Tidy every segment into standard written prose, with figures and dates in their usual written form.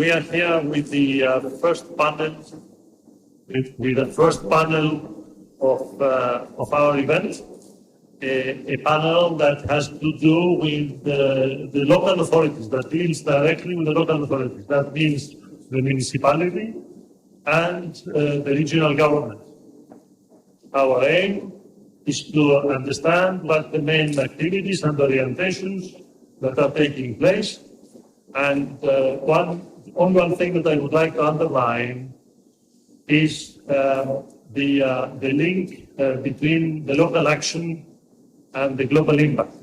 We are here with the first panel, with the first panel of our event, a panel that has to do with the local authorities, that deals directly with the local authorities. That means the municipality and the regional government. Our aim is to understand what the main activities and orientations that are taking place. And one thing that I would like to underline is the link between the local action and the global impact.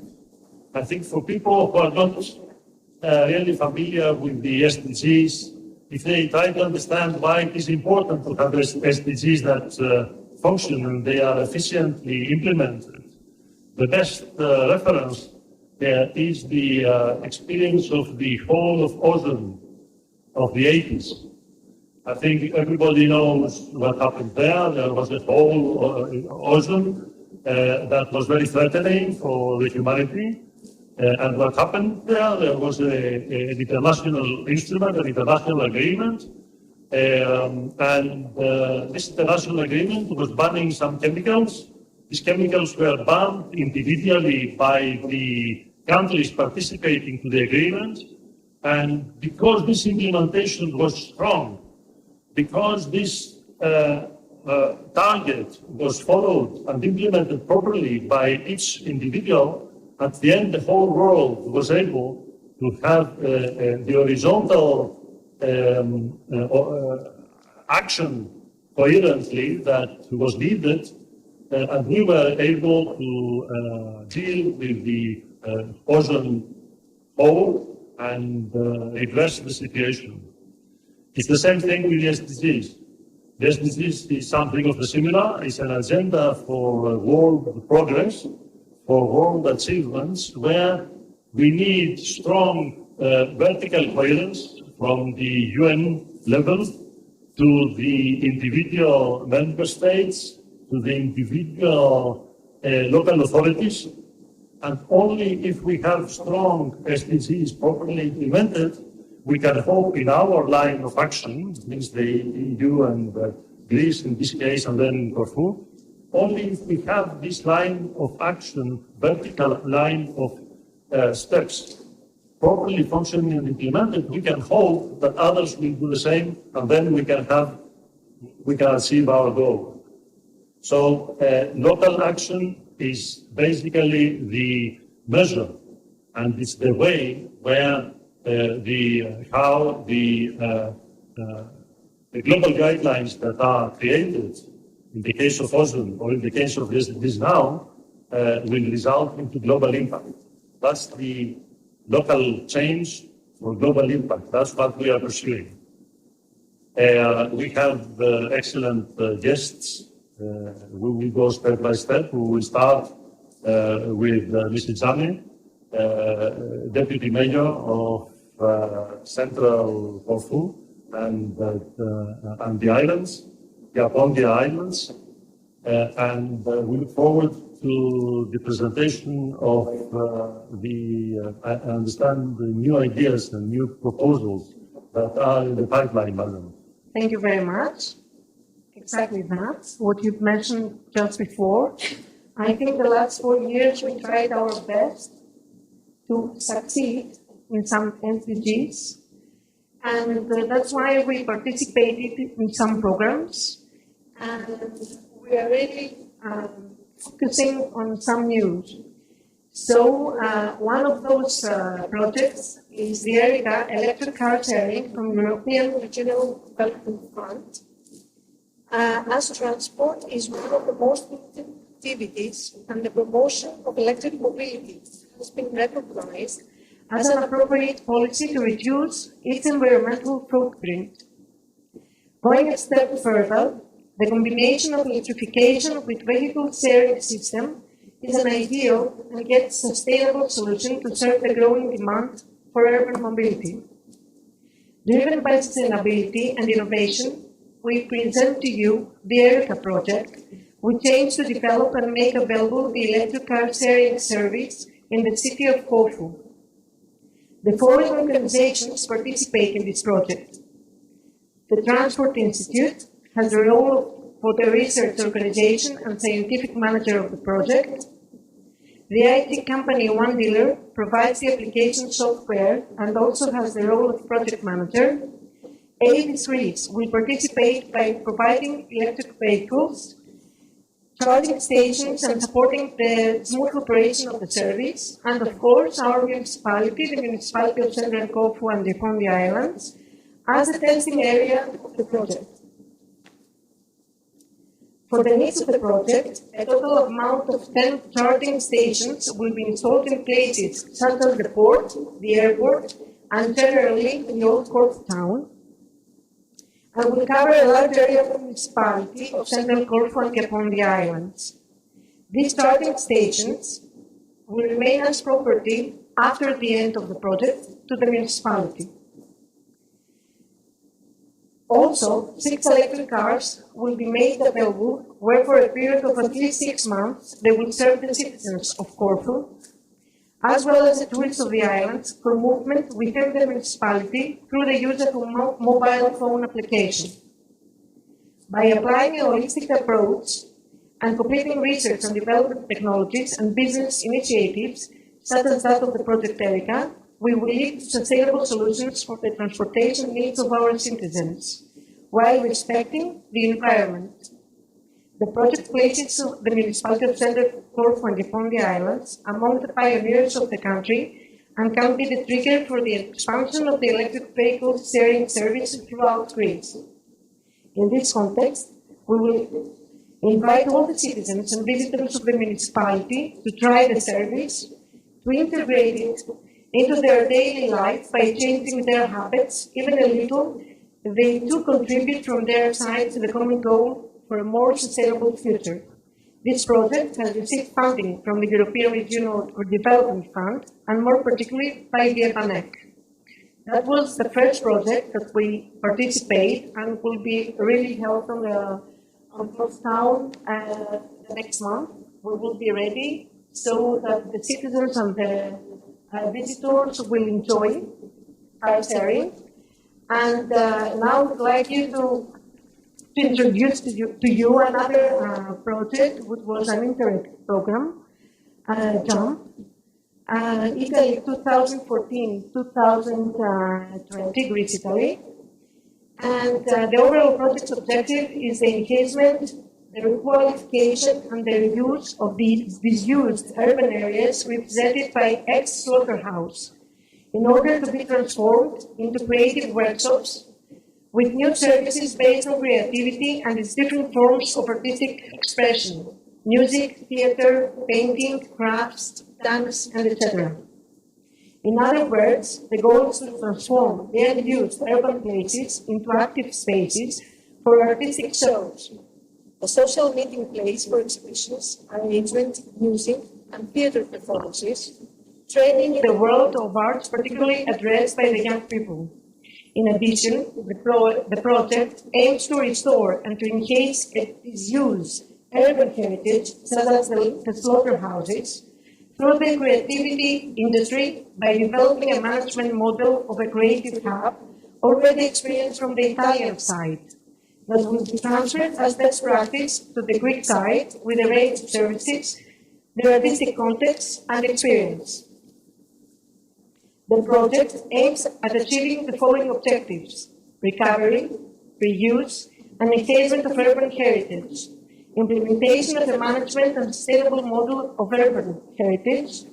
I think for people who are not really familiar with the SDGs, if they try to understand why it is important to have SDGs that function and they are efficiently implemented, the best reference there is the experience of the whole of ozone of the 80s. I think everybody knows what happened there. There was a whole ozone that was very threatening for the humanity. And what happened there? There was an international instrument, an international agreement. This international agreement was banning some chemicals. These chemicals were banned individually by the countries participating to the agreement. And because this implementation was strong, because this target was followed and implemented properly by each individual, at the end the whole world was able to have the horizontal action coherently that was needed, and we were able to deal with the ozone hole and address the situation. It's the same thing with the SDGs. The SDGs is something of the similar. It's an agenda for world progress, for world achievements, where we need strong vertical coherence from the UN level to the individual member states, to the individual local authorities. And only if we have strong SDGs properly implemented, we can hope in our line of action, means the EU and Greece in this case, and then Corfu, only if we have this line of action, vertical line of steps, properly functioning and implemented, we can hope that others will do the same, and then we can achieve our goal. So local action is basically the measure, and it's the way where how the global guidelines that are created in the case of ozone or in the case of this now will result into global impact. That's the local change for global impact. That's what we are pursuing. We have excellent guests. We will go step by step. We will start with Mr. Tzanne, Deputy Mayor of Central Corfu and the islands, the Ionian Islands, and we look forward to the presentation of I understand the new ideas and new proposals that are in the pipeline, Madam. Thank you very much. Exactly that, what you've mentioned just before. I think the last 4 years we tried our best to succeed in some SDGs, and that's why we participated in some programs, and we are really focusing on some news. So one of those projects is the ERICA electric car sharing from European Regional Development Fund. As transport is one of the most important activities, and the promotion of electric mobility has been recognized as an appropriate policy to reduce its environmental footprint. Going a step further, the combination of electrification with vehicle sharing system is an ideal and yet sustainable solution to serve the growing demand for urban mobility. Driven by sustainability and innovation, we present to you the ERICA project, which aims to develop and make available the electric car sharing service in the city of Corfu. The following organizations participate in this project. The Transport Institute has the role for the research organization and scientific manager of the project. The IT company One Dealer provides the application software and also has the role of project manager. AV3s will participate by providing electric vehicles, charging stations, and supporting the smooth operation of the service. And of course, our municipality, the municipality of Central Corfu and the Ionian Islands, as a testing area of the project. For the needs of the project, a total amount of 10 charging stations will be installed in places such as the port, the airport, and generally in the old Corfu town, and will cover a large area of the municipality of Central Corfu and Ionian Islands. These charging stations will remain as property after the end of the project to the municipality. Also, 6 electric cars will be made available, where for a period of at least 6 months they will serve the citizens of Corfu, as well as the tourists of the islands, for movement within the municipality through the use of a mobile phone application. By applying a holistic approach and completing research and development technologies and business initiatives, such as that of the Project Erica, we will lead to sustainable solutions for the transportation needs of our citizens, while respecting the environment. The project places the municipality of Central Corfu and Ionian Islands among the pioneers of the country and can be the trigger for the expansion of the electric vehicle sharing service throughout Greece. In this context, we will invite all the citizens and visitors of the municipality to try the service, to integrate it into their daily life by changing their habits, even a little. They too contribute from their side to the common goal for a more sustainable future. This project has received funding from the European Regional Development Fund, and more particularly by the EPANEC. That was the first project that we participate and will be really held on Corfu town the next month. We will be ready so that the citizens and the visitors will enjoy our sharing. And now I would like you to introduce to you another project, which was an Interreg program, JUMP, Italy 2014-2020, Greece, Italy. And the overall project's objective is the engagement, the requalification, and the reuse of these disused urban areas represented by ex-slaughterhouse, in order to be transformed into creative workshops with new services based on creativity and its different forms of artistic expression: music, theater, painting, crafts, dance, and etc. In other words, the goal is to transform the unused urban places into active spaces for artistic shows, a social meeting place for exhibitions, arrangement, music, and theater performances, training in the world of arts particularly addressed by the young people. In addition, the project aims to restore and to enhance a disused urban heritage, such as the slaughterhouses, through the creativity industry by developing a management model of a creative hub already experienced from the Italian side, that will be transferred as best practice to the Greek side with a range of services, their artistic context and experience. The project aims at achieving the following objectives: recovery, reuse, and engagement of urban heritage, implementation of a management and sustainable model of urban heritage,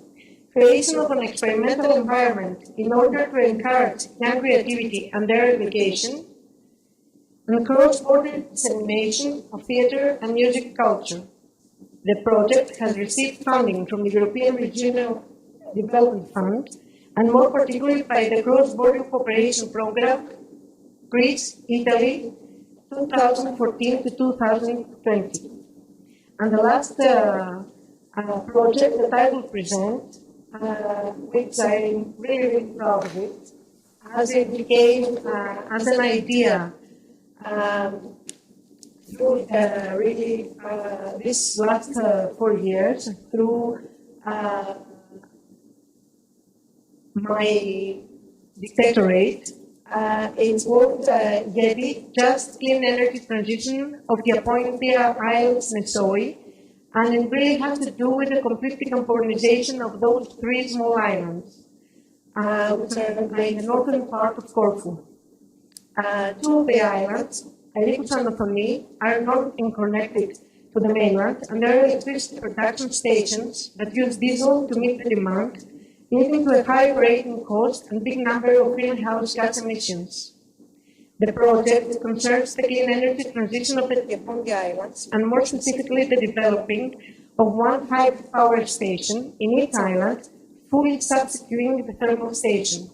creation of an experimental environment in order to encourage young creativity and their education, and cross-border dissemination of theater and music culture. The project has received funding from the European Regional Development Fund, and more particularly by the Cross-Border Cooperation Program, Greece, Italy, 2014 to 2020. And the last project that I will present, which I'm really, really proud of it, as it became as an idea through really this last 4 years, through my dictatorate, it's called GEDI, Just Clean Energy Transition of the Ionian Islands, Nesoi, and it really has to do with the complete decarbonization of those three small islands, which are in the northern part of Corfu. Two of the islands, Aelicus and Othoni, are not connected to the mainland, and there are electricity production stations that use diesel to meet the demand, leading to a high operating cost and big number of greenhouse gas emissions. The project concerns the clean energy transition of the Ionian Islands, and more specifically the developing of one hybrid power station in each island, fully substituting the thermal station.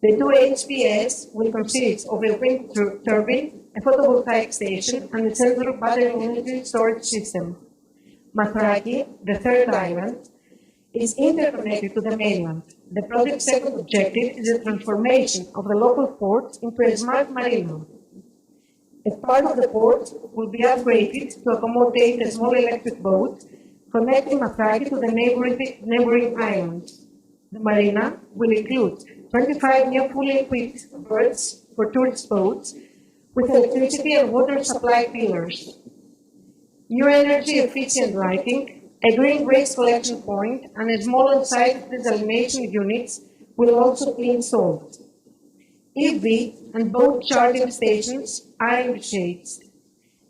The two HPS will consist of a wind turbine, a photovoltaic station, and a central battery energy storage system. Mathraki, the third island, is interconnected to the mainland. The project's second objective is the transformation of the local port into a smart marina. A part of the port will be upgraded to accommodate a small electric boat connecting Mathraki to the neighboring islands. The marina will include 25 new fully equipped berths for tourist boats with electricity and water supply pillars, new energy efficient lighting, a green waste collection point, and a small on-site desalination units will also be installed. EV and boat charging stations are envisaged.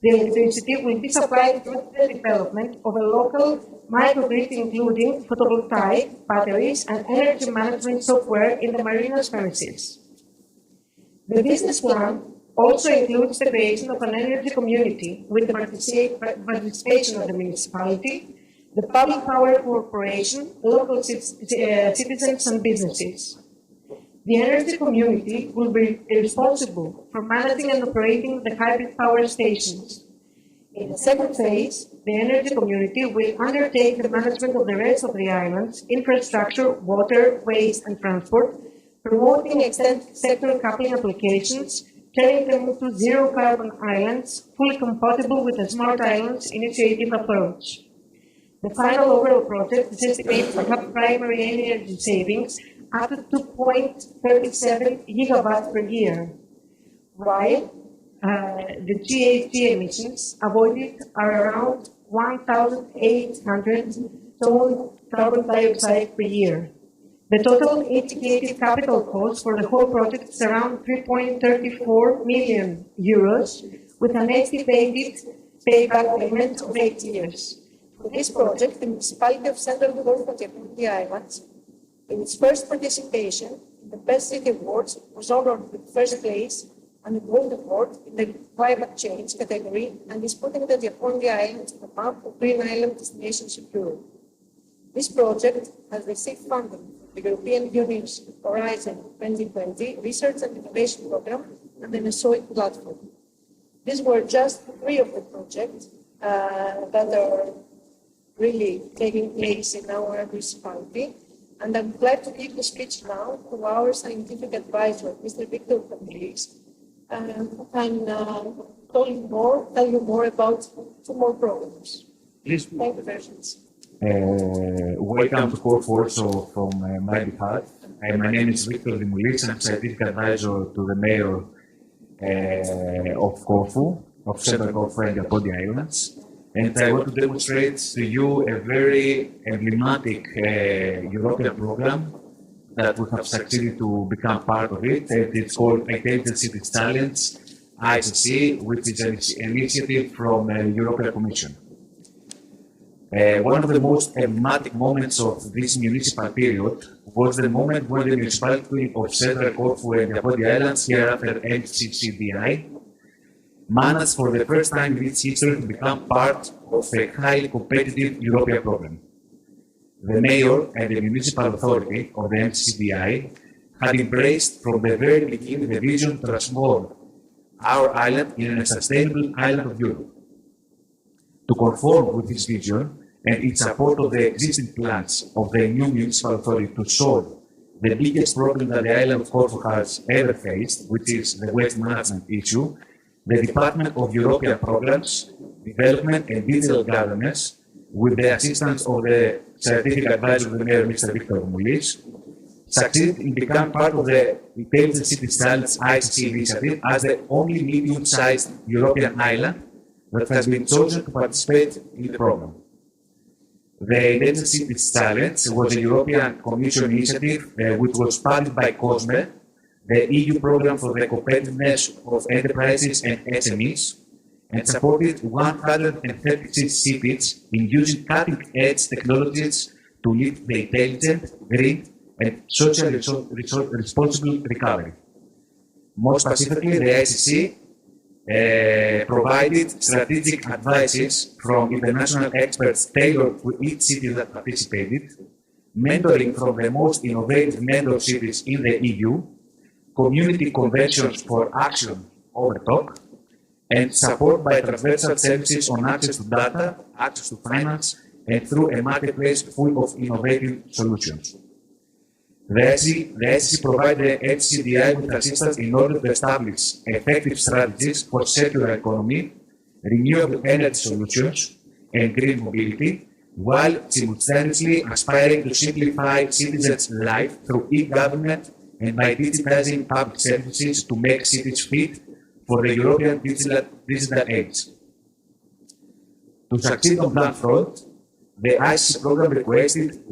The electricity will be supplied through the development of a local microgrid including photovoltaic, batteries, and energy management software in the marina's premises. The business plan also includes the creation of an energy community with the participation of the municipality, the Public Power Corporation, local citizens and businesses. The energy community will be responsible for managing and operating the hybrid power stations. In the second phase, the energy community will undertake the management of the rest of the island's infrastructure, water, waste, and transport, promoting extensive sector coupling applications, turning them into zero-carbon islands, fully compatible with the Smart Islands Initiative approach. The final overall project is estimated to have primary energy savings up to 2.37 gigawatts per year, while the GHG emissions avoided are around 1,800 tons carbon dioxide per year. The total indicated capital cost for the whole project is around 3.34 million euros, with an estimated payback payment of 8 years. For this project, the municipality of Central Corfu and the Islands, in its first participation in the Best City Awards, was honored with first place and a gold award in the climate change category, and is putting the Ionian Islands on the map of green island destinations of Europe. This project has received funding from the European Union's Horizon 2020 Research and Innovation Programme and the NSOI platform. These were just three of the projects that are really taking place in our municipality. And I'm glad to give the speech now to our scientific advisor, Mr. Victor Dimoulis, and tell you more about two more programs. Please. Thank you very much. Welcome to Corfu also from my behalf. My name is Victor Dimoulis. I'm scientific advisor to the mayor of Corfu, of Central Corfu and the Ionian Islands. And I want to demonstrate to you a very emblematic European program that we have succeeded to become part of it. It's called Intelligent Cities Challenge, ICC, which is an initiative from the European Commission. One of the most emblematic moments of this municipal period was the moment when the municipality of Central Corfu and the Ionian Islands, hereafter MCCDI, managed for the first time in its history to become part of a highly competitive European program. The mayor and the municipal authority of the MCDI had embraced from the very beginning the vision to transform our island in a sustainable island of Europe. To conform with this vision and in support of the existing plans of the new municipal authority to solve the biggest problem that the island of Corfu has ever faced, which is the waste management issue, the Department of European Programs, Development and Digital Governance, with the assistance of the scientific advisor of the mayor, Mr. Victor Dimoulis, succeeded in becoming part of the Intelligent Cities Challenge ICC initiative as the only medium-sized European island that has been chosen to participate in the program. The Intelligent Cities Challenge was a European Commission initiative which was funded by COSME, the EU program for the competitiveness of enterprises and SMEs, and supported 136 cities in using cutting-edge technologies to lead the intelligent, green, and socially responsible recovery. More specifically, the ICC provided strategic advices from international experts tailored to each city that participated, mentoring from the most innovative member cities in the EU, community conventions for action over talk, and support by transversal services on access to data, access to finance, and through a marketplace full of innovative solutions. The SC provides the HCDI with assistance in order to establish effective strategies for circular economy, renewable energy solutions, and green mobility, while simultaneously aspiring to simplify citizens' life through e-government and by digitizing public services to make cities fit for the European digital age. To succeed on that front, the ICC program requested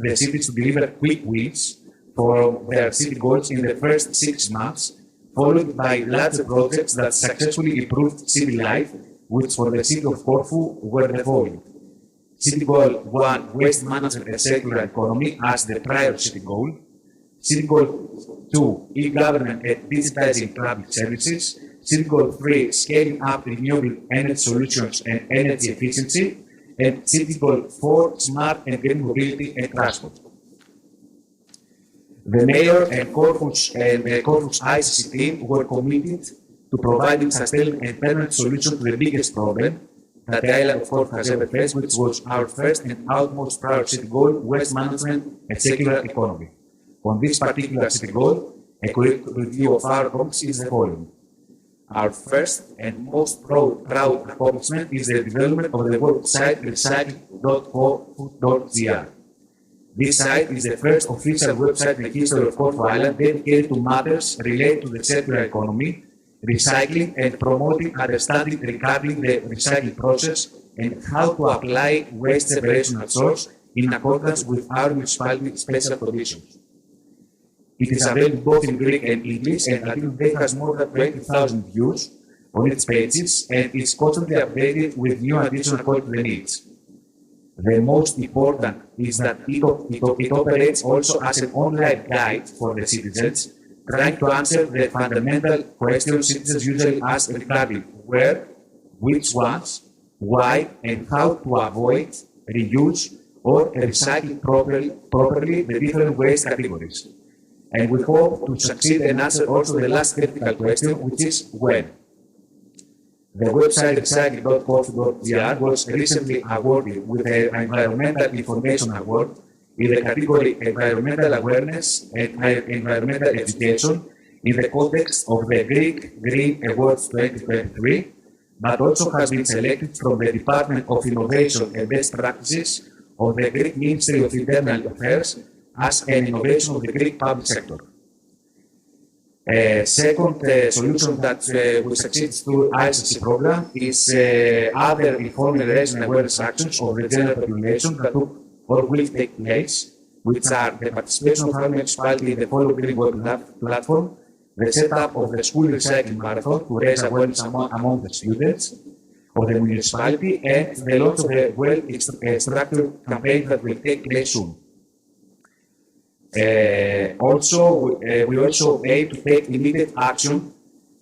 the cities to deliver quick wins for their city goals in the first 6 months, followed by larger projects that successfully improved city life, which for the city of Corfu were the following. City Goal 1, Waste Management and Circular Economy as the prior city goal. City Goal 2, E-Government and Digitizing Public Services. City Goal 3, Scaling Up Renewable Energy Solutions and Energy Efficiency. And City Goal 4, Smart and Green Mobility and Transport. The Mayor and Corfu's ICC team were committed to providing sustainable and permanent solution to the biggest problem that the island of Corfu has ever faced, which was our first and utmost priority goal, waste management and circular economy. On this particular city goal, a quick review of our accomplishments is the following. Our first and most proud accomplishment is the development of the website recycle.corfu.gr. This site is the first official website in the history of Corfu Island dedicated to matters related to the circular economy, recycling, and promoting understanding regarding the recycling process and how to apply waste separation at source in accordance with our municipality special conditions. It is available both in Greek and English, and until today has more than 20,000 views on its pages, and is constantly updated with new additions according to the needs. The most important is that it operates also as an online guide for the citizens, trying to answer the fundamental questions citizens usually ask regarding where, which ones, why, and how to avoid, reuse, or recycle properly the different waste categories. And we hope to succeed and answer also the last critical question, which is when. The website recycle.corfu.gr was recently awarded with the Environmental Information Award in the category Environmental Awareness and Environmental Education in the context of the Greek Green Awards 2023, but also has been selected from the Department of Innovation and Best Practices of the Greek Ministry of Internal Affairs as an innovation of the Greek public sector. Second solution that we succeed through ICC program is other informal raising and awareness actions of the general population that took or will take place, which are the participation of our municipality in the Follow Green Web platform, the setup of the school recycling marathon to raise awareness among the students of the municipality, and the launch of a well-structured campaign that will take place soon. We also aim to take immediate action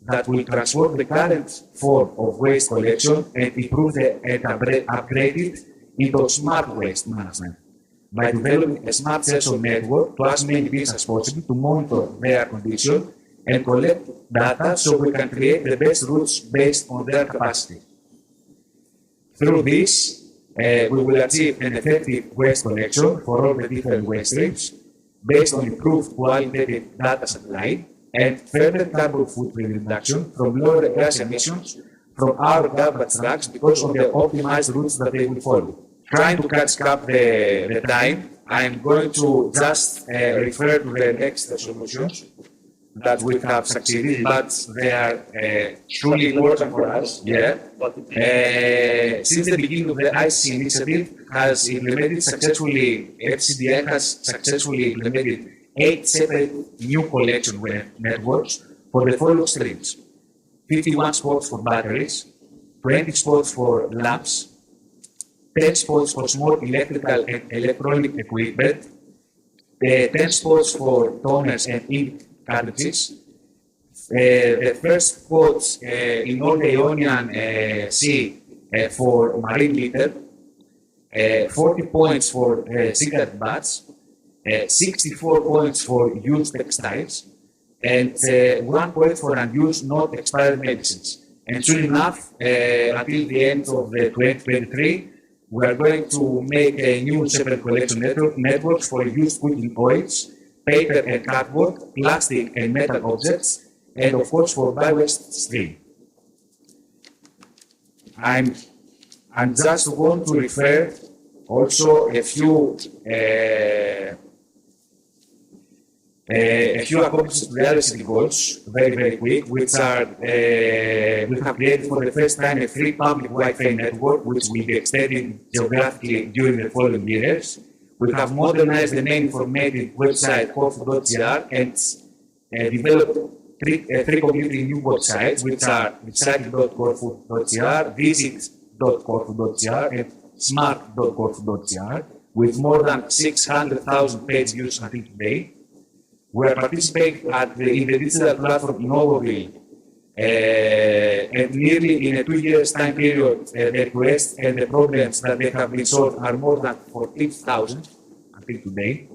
that will transform the current form of waste collection and improve and upgrade it into smart waste management by developing a smart sensor network to as many people as possible to monitor their condition and collect data so we can create the best routes based on their capacity. Through this, we will achieve an effective waste collection for all the different waste streams, based on improved qualitative data supply and further carbon footprint reduction from lower gas emissions from our garbage trucks because of the optimized routes that they will follow. Trying to catch up the time, I'm going to just refer to the next solutions that we have succeeded, but they are truly important for us. Yeah. Since the beginning of the ICC initiative has implemented successfully, FCDI has successfully implemented 8 separate new collection networks for the following streams: 51 spots for batteries, 20 spots for lamps, 10 spots for small electrical and electronic equipment, 10 spots for toners and ink cartridges. The first spots in all the Ionian Sea for marine litter, 40 points for cigarette butts, 64 points for used textiles, and 1 point for unused, not expired medicines. And soon enough, until the end of the 2023, we are going to make a new separate collection networks for used cooking oils, paper and cardboard, plastic and metal objects, and of course for biowaste stream. I'm just going to refer also a few accomplishments to the RSC goals, very quick, which are, we have created for the first time a free public Wi-Fi network, which will be extended geographically during the following years. We have modernized the main informative website, Corfu.gr, and developed three completely new websites, which are recycle.corfu.gr, visit.corfu.gr, and smart.corfu.gr, with more than 600,000 page views until today. We are participating in the digital platform Innovoville, and nearly in a 2 years time period, the requests and the problems that they have been solved are more than 14,000 until today.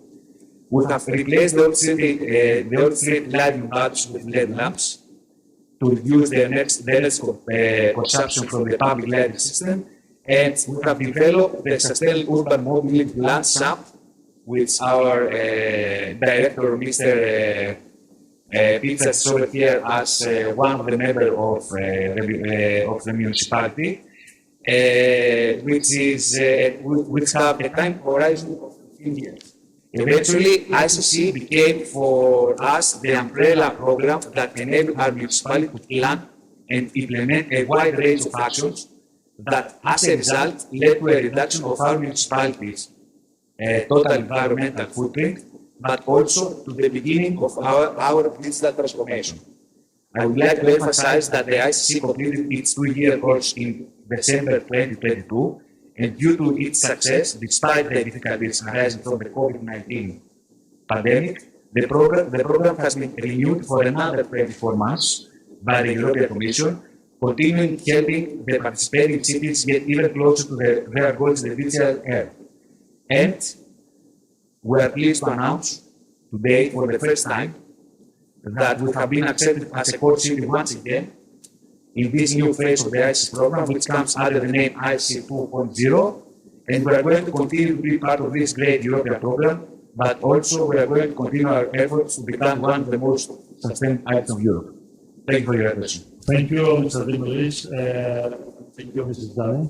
We have replaced the old street lighting bulbs with LED lamps to reduce the energy consumption from the public lighting system, and we have developed the sustainable urban mobility plan SAP, which our director, Mr. Pizzas, is over here as one of the members of the municipality, which have a time horizon of 15 years. Eventually, ICC became for us the umbrella program that enabled our municipality to plan and implement a wide range of actions that, as a result, led to a reduction of our municipalities' total environmental footprint, but also to the beginning of our digital transformation. I would like to emphasize that the ICC completed its 2-year course in December 2022, and due to its success, despite the difficulties arising from the COVID-19 pandemic, the program has been renewed for another 24 months by the European Commission, continuing helping the participating cities get even closer to their goals in the digital era. And we are pleased to announce today, for the first time, that we have been accepted as a core city once again in this new phase of the ICC program, which comes under the name ICC 2.0, and we are going to continue to be part of this great European program, but also we are going to continue our efforts to become one of the most sustained islands of Europe. Thank you for your attention. Thank you, Mr. Dimoulis. Thank you, Mrs. Tzanne.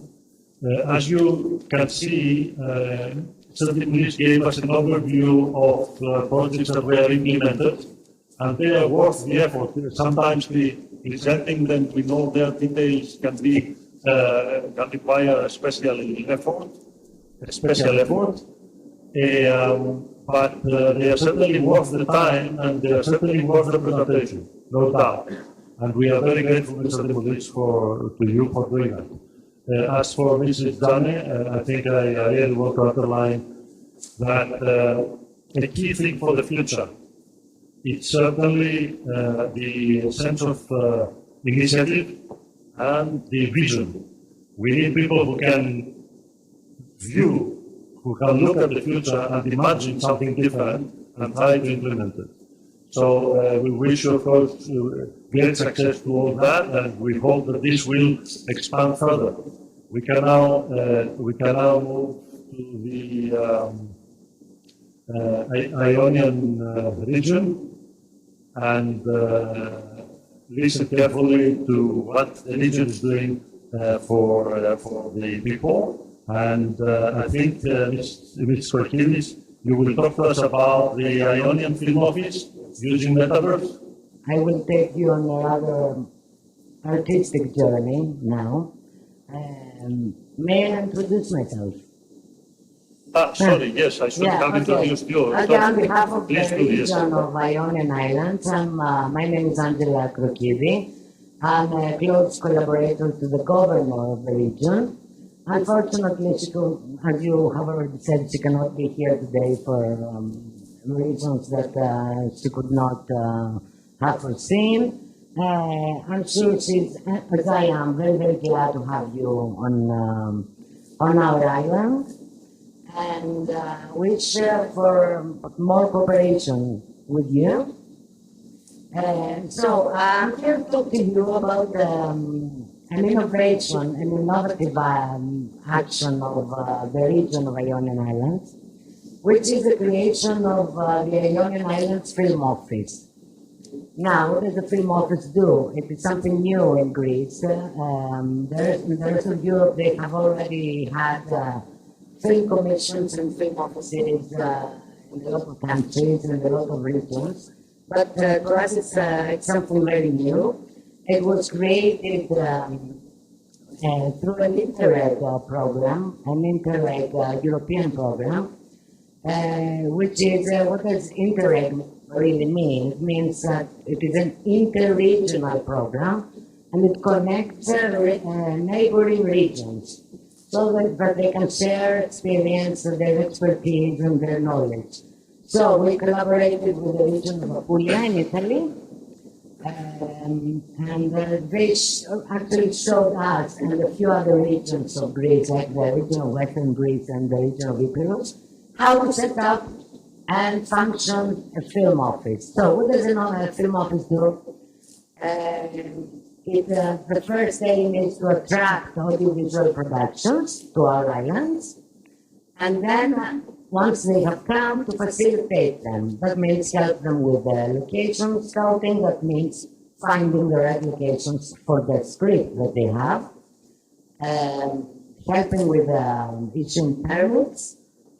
As you can see, Mr. Dimoulis gave us an overview of projects that were implemented, and they are worth the effort. Sometimes presenting them with all their details can require a special effort, but they are certainly worth the time, and they are certainly worth the presentation, no doubt. And we are very grateful, Mr. Dimoulis, to you for doing that. As for Mrs. Tzanne, I think I really want to underline that the key thing for the future, it's certainly the sense of initiative and the vision. We need people who can who can look at the future and imagine something different and try to implement it. So we wish you, of course, great success to all that, and we hope that this will expand further. We can now move to the Ionian region and listen carefully to what the region is doing for the people. And I think Ms. Krokidis You will talk to us about the Ionian Film Office using Metaverse. I will take you on a rather artistic journey now. May I introduce myself? Sorry, yes, I should have introduced you. Okay, on behalf of Please the do this. Region of Ionian Islands, my name is Angelos Krokidis. I'm a close collaborator to the governor of the region. Unfortunately, as you have already said, she cannot be here today for reasons that she could not have foreseen. I'm sure she's, as I am, very, very glad to have you on our island, and wish for more cooperation with you. So I'm here to talk to you about an innovation, an innovative action of the region of Ionian Islands, which is the creation of the Ionian Islands Film Office. Now, what does the Film Office do? It is something new in Greece. In the rest of Europe, they have already had film commissions and film offices in a lot of countries and a lot of regions. But to us, it's something very new. It was created through an Interreg program, an Interreg European program, which is what does Interreg really mean? It means that it is an interregional program, and it connects neighboring regions so that they can share experience, their expertise, and their knowledge. So we collaborated with the region of Apulia in Italy, and they actually showed us and a few other regions of Greece, like the region of Western Greece and the region of Epirus, how to set up and function a film office. So what does a film office do? The first aim is to attract audiovisual productions to our islands, and then once they have come, to facilitate them. That means help them with location scouting, that means finding the right locations for the script that they have, helping with issuing permits,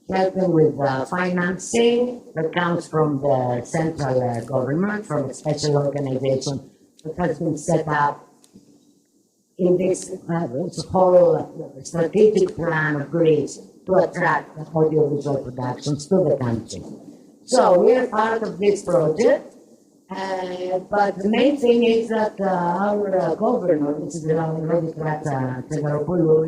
helping with financing that comes from the central government, from a special organization that has been set up in this whole strategic plan of Greece to attract audiovisual productions to the country. So we are part of this project, but the main thing is that our governor, Mrs. Panagiota Tzanne,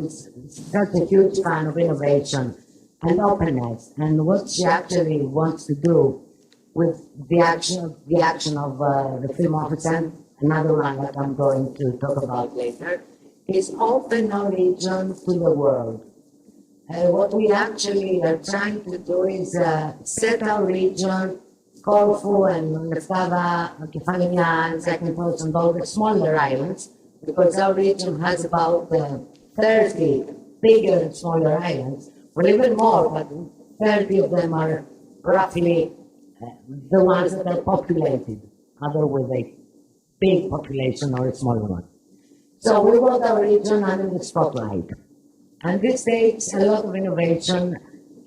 is such a huge fan of innovation and openness, and what she actually wants to do with the action of the Film Office, and another one that I'm going to talk about later, is open our region to the world. What we actually are trying to do is set our region, Corfu and Lefkada, Kefalonia, and Zakynthos, and all the smaller islands, because our region has about 30 bigger and smaller islands, well, even more, but 30 of them are roughly the ones that are populated, other with a big population or a smaller one. So we want our region under the spotlight. And this takes a lot of innovation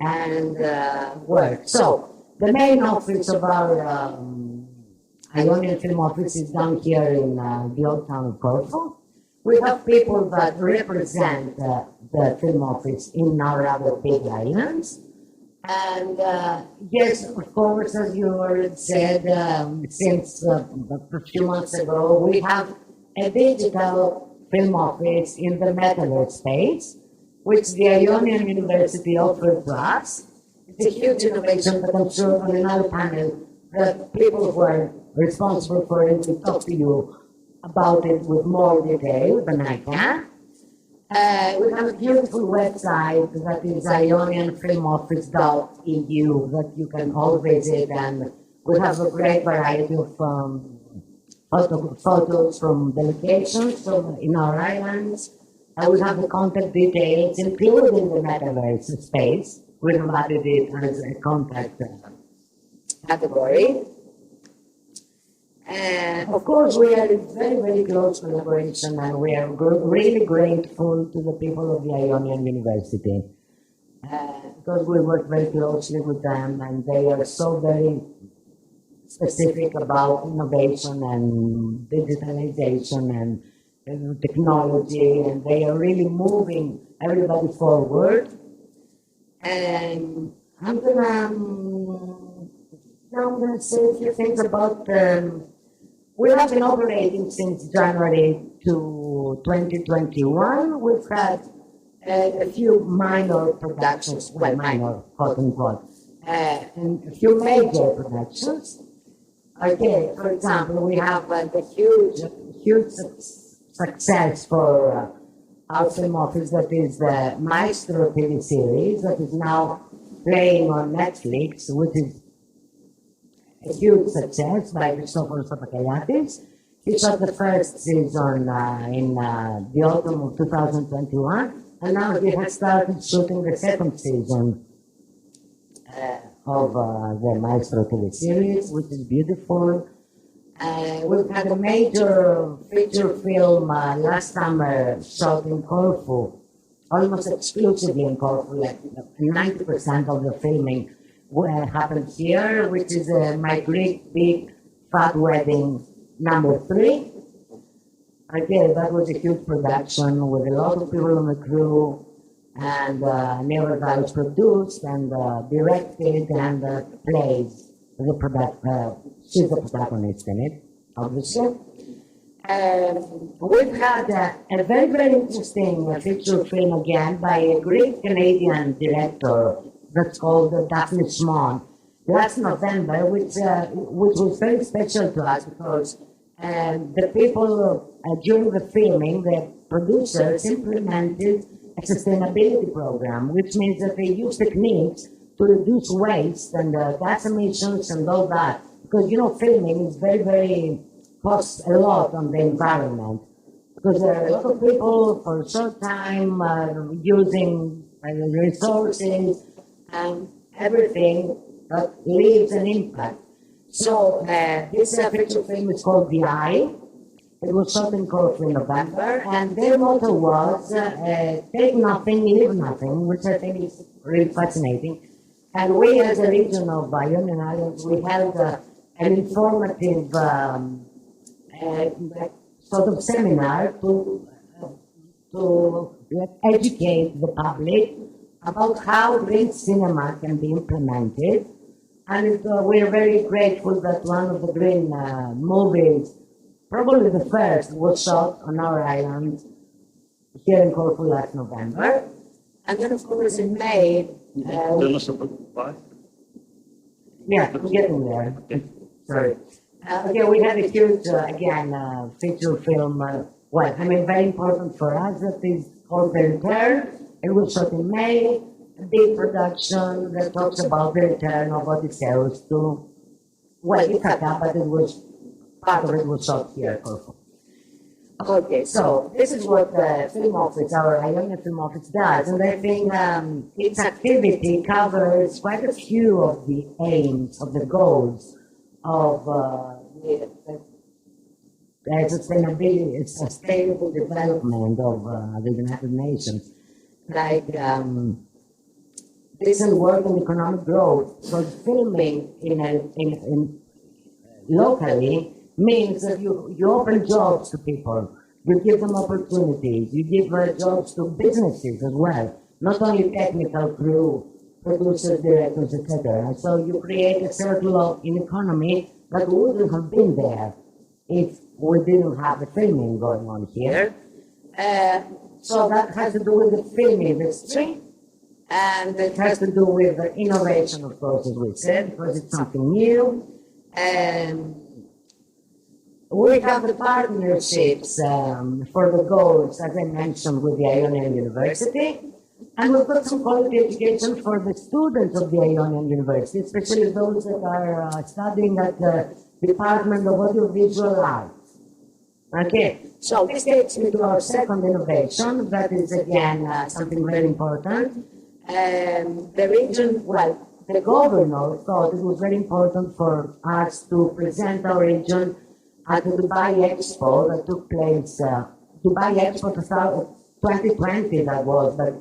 and work. So the main office of our Ionian Film Office is down here in the old town of Corfu. We have people that represent the film office in our other big islands. And yes, of course, as you already said, since a few months ago, we have a digital film office in the metaverse space, which the Ionian University offered to us. It's a huge innovation, but I'm sure on another panel, the people who are responsible for it will talk to you about it with more detail than I can. We have a beautiful website that is ionianfilmoffice.eu that you can all visit, and we have a great variety of photos from the locations in our islands. We have the contact details, including the metaverse space. We have added it as a contact category. Of course, we are in very, very close collaboration, and we are really grateful to the people of the Ionian University. because we work very closely with them and they are so very specific about innovation and digitalization and technology, and they are really moving everybody forward. And now I'm gonna say a few things about. We have been operating since January to 2021. We've had a few minor productions, well, minor, quote unquote, and a few major productions. Okay, for example, we have the huge success for our film office that is the Maestro TV series that is now playing on Netflix, which is a huge success by Christopheros Panagiatis. He shot the first season in the autumn of 2021, and now he has started shooting the second season of the Maestro TV series, which is beautiful. We've had a major feature film last summer shot in Corfu, almost exclusively in Corfu, like 90% of the filming happened here, which is My Greek Big Fat Wedding #3. Again, that was a huge production with a lot of people on the crew, and Never was produced and directed and plays she's the protagonist in it, obviously. We've had a very, very interesting feature film again by a Greek Canadian director that's called Daphne Smon last November, which was very special to us because the people during the filming, the producers implemented a sustainability program, which means that they use techniques to reduce waste and gas emissions and all that. Because, filming is very, very, costs a lot on the environment. Because there are a lot of people for a short time using resources and everything that leaves an impact. So this feature film is called The Eye. It was shot in Corfu in November, and their motto was take nothing, leave nothing, which I think is really fascinating. And we, as a region of Ionian Islands, we held an informative sort of seminar to educate the public about how green cinema can be implemented. And we are very grateful that one of the green movies, probably the first, was shot on our island here in Corfu last November. And then, of course, in May. Tell us about why. Yeah, I'm getting there. Sorry. We had a huge, feature film. Very important for us. That is called The Return. It was shot in May. A big production that talks about the return of Odysseus to, Ithaca, but part of it was shot here at Corfu. Okay, so this is what the film office, our Ionian film office does, and I think its activity covers quite a few of the aims, of the goals of the sustainable development of the United Nations, like decent work and economic growth. So filming in locally means that you open jobs to people, you give them opportunities, you give jobs to businesses as well, not only technical crew, producers, directors, etc. So you create a circle in economy that wouldn't have been there if we didn't have the filming going on here. So that has to do with the film industry, and it has to do with the innovation, of course, as we said, because it's something new. We have the partnerships for the goals, as I mentioned, with the Ionian University, and we've got some quality education for the students of the Ionian University, especially those that are studying at the Department of Audiovisual Arts. Okay, so this takes me to our second innovation, that is again something very important. The region, the governor thought it was very important for us to present our region at the Dubai Expo that took place, Dubai Expo 2020 that was, but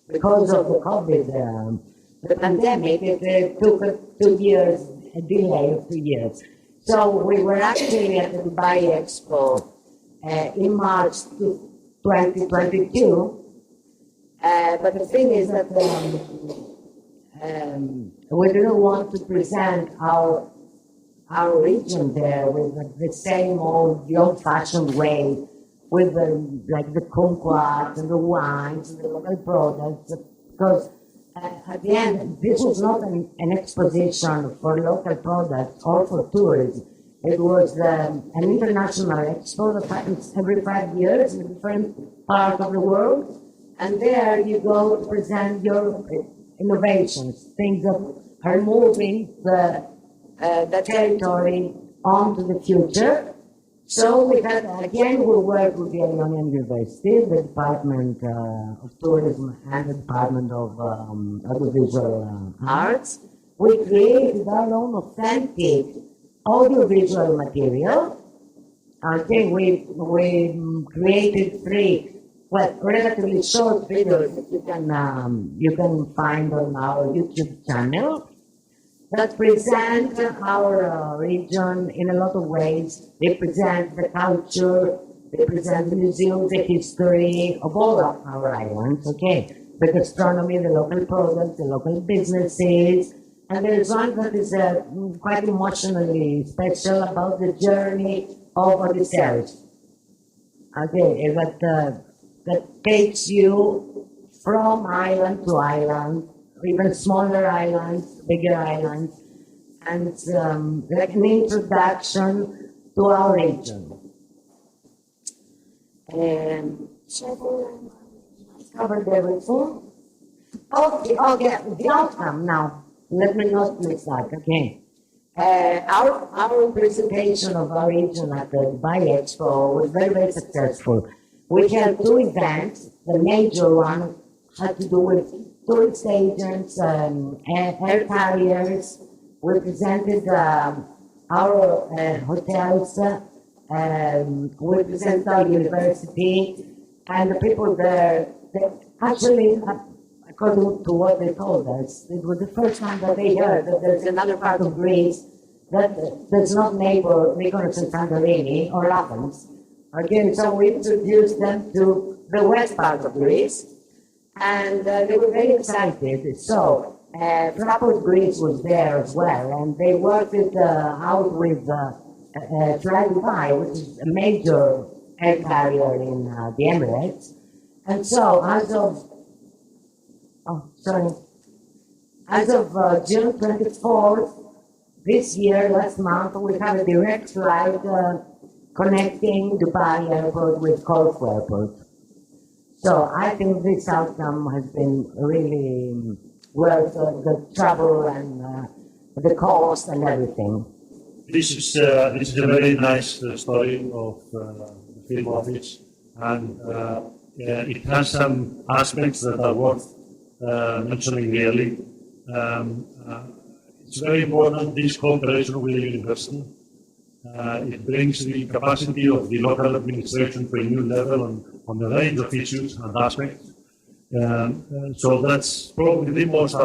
because of the COVID the pandemic, it took 2 years, a delay of 2 years. So we were actually at the Dubai Expo in March 2022. But the thing is that we didn't want to present our region there with the same old, the old-fashioned way, with like the kumquats and the wines and the local products, because at the end, this was not an exposition for local products or for tourism. It was an international expo that happens every 5 years in a different part of the world. And there you go to present your innovations, things that are moving the territory onto the future. So we had, again, we worked with the Ionian University, the Department of Tourism and the Department of Audiovisual Arts. We created our own authentic audiovisual material. I think we created 3 relatively short videos that you can find on our YouTube channel that present our region in a lot of ways. They present the culture, they present the museums, the history of all of our islands, okay? The gastronomy, the local products, the local businesses, and there's one that is quite emotionally special about the journey of Odysseus. Okay, that takes you from island to island, even smaller islands, bigger islands, and it's like an introduction to our region. So I covered everything. Okay, the outcome now. Let me not miss that, okay. Our presentation of our region at the Dubai Expo was very, very successful. We had 2 events. The major one had to do with tourist agents, air carriers. We presented our hotels, we presented our university, and the people there, they actually, according to what they told us, it was the first time that they heard that there's another part of Greece that does not neighbor Mykonos and Santorini or Athens. Again, so we introduced them to the west part of Greece, and they were very excited. So, Fraport Greece was there as well, and they worked it out with Fly Dubai, which is a major air carrier in the Emirates. And so, as of June 24th, this year, last month, we have a direct flight connecting Dubai Airport with Corfu Airport. So I think this outcome has been really worth the travel and the cost and everything. This is a very nice story of the film office, and it has some aspects that are worth mentioning really. It's very important, this cooperation with the university. It brings the capacity of the local administration to a new level on a range of issues and aspects. So that's probably the most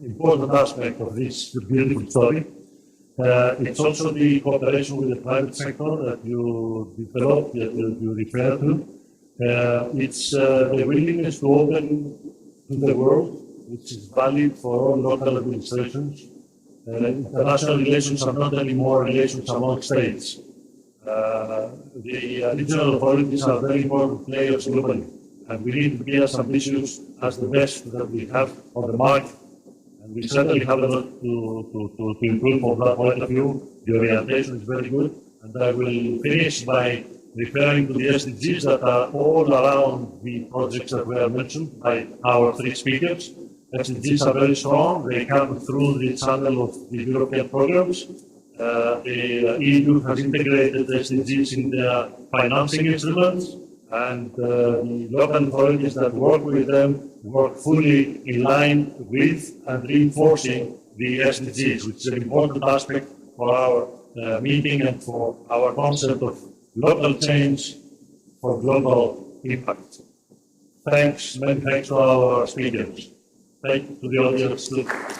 important aspect of this beautiful story. It's also the cooperation with the private sector that you developed, that you refer to. It's the willingness to open to the world, which is valid for all local administrations. International relations are not anymore relations among states. The regional authorities are very important players globally, and we need to be as ambitious as the best that we have on the market. And we certainly have a lot to improve from that point of view. The orientation is very good, and I will finish by referring to the SDGs that are all around the projects that were mentioned by our 3 speakers. SDGs are very strong. They come through the channel of the European programs. The EU has integrated SDGs in their financing instruments, and the local authorities that work with them work fully in line with and reinforcing the SDGs, which is an important aspect for our meeting and for our concept of local change for global impact. Thanks, many thanks to our speakers. Thank you to the audience too.